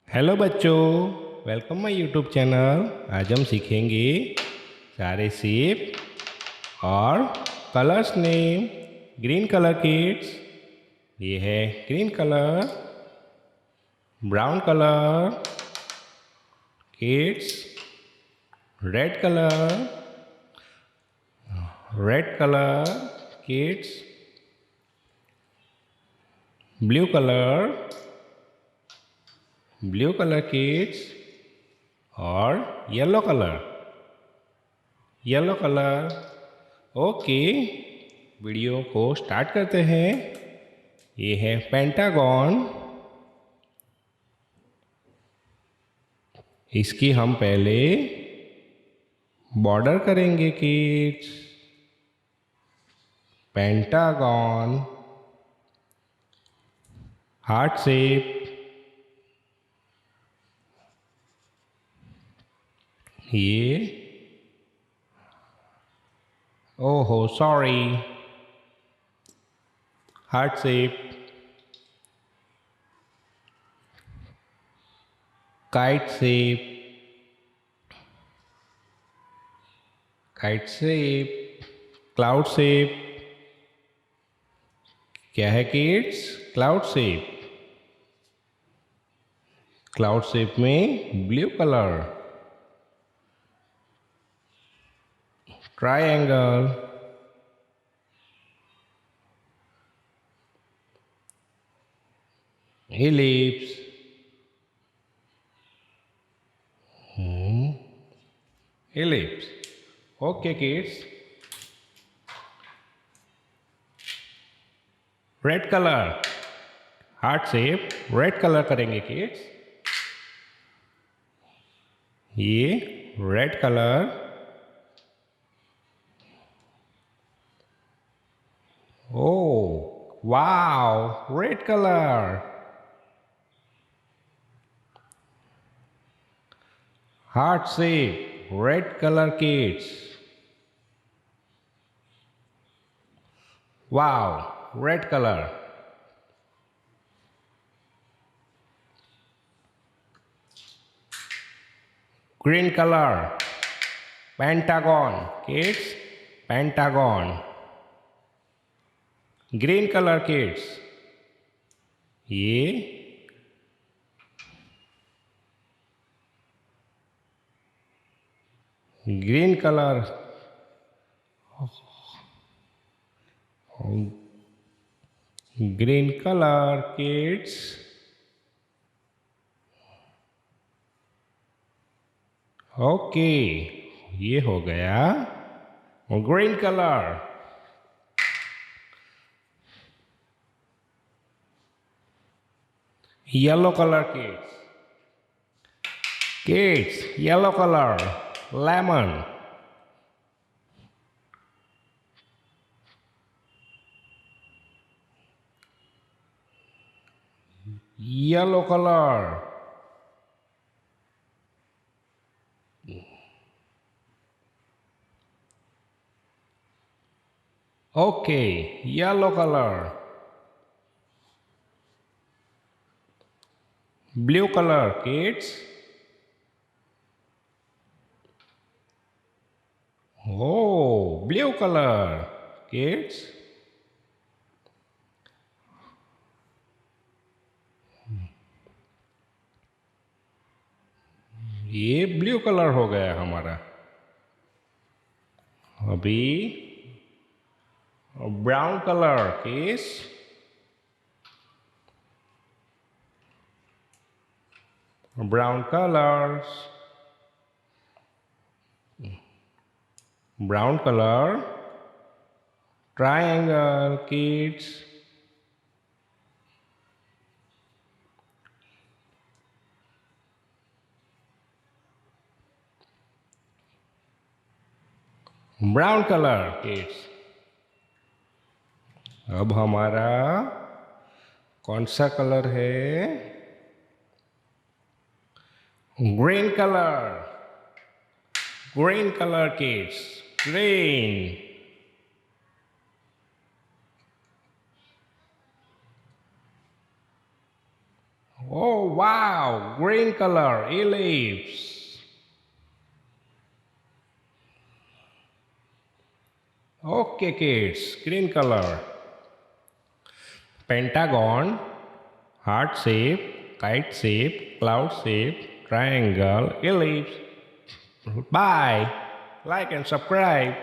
Hello बच्चों, welcome my YouTube channel. आज हम सीखेंगे सारे शेप और colours name. Green colour kids, ये है green colour. Brown colour kids, red colour kids, blue colour kids और येलो कलर। ओके, वीडियो को स्टार्ट करते हैं। ये है पेंटागन। इसकी हम पहले बॉर्डर करेंगे किड्स। पेंटागन, हार्ट शेप, ये ओहो sorry, heart shape, kite shape, cloud shape. क्या है किड्स? क्लाउड शेप में blue colour. Triangle, ellipse, ellipse। Okay kids, red colour, heart shape, red colour करेंगे किड्स। ये red colour, oh wow, red colour. Heart shape, red colour kids. Wow, red colour. Green colour, pentagon kids, pentagon. Green colour kids, ये green colour, green colour kids. Okay, ये हो गया green colour. Yellow colour kids, yellow colour, lemon. Yellow colour, okay, yellow colour. Blue colour kids, oh blue color kids। ये blue colour हो गया हमारा। अभी brown colour kids, brown colour, triangle kids, brown colour kids. अब हमारा कौन सा colour है? Green colour kids, green. Oh wow, green color ellipse. Okay kids, green color. Pentagon, heart shape, kite shape, cloud shape, triangle, ellipse. Bye. Like and subscribe.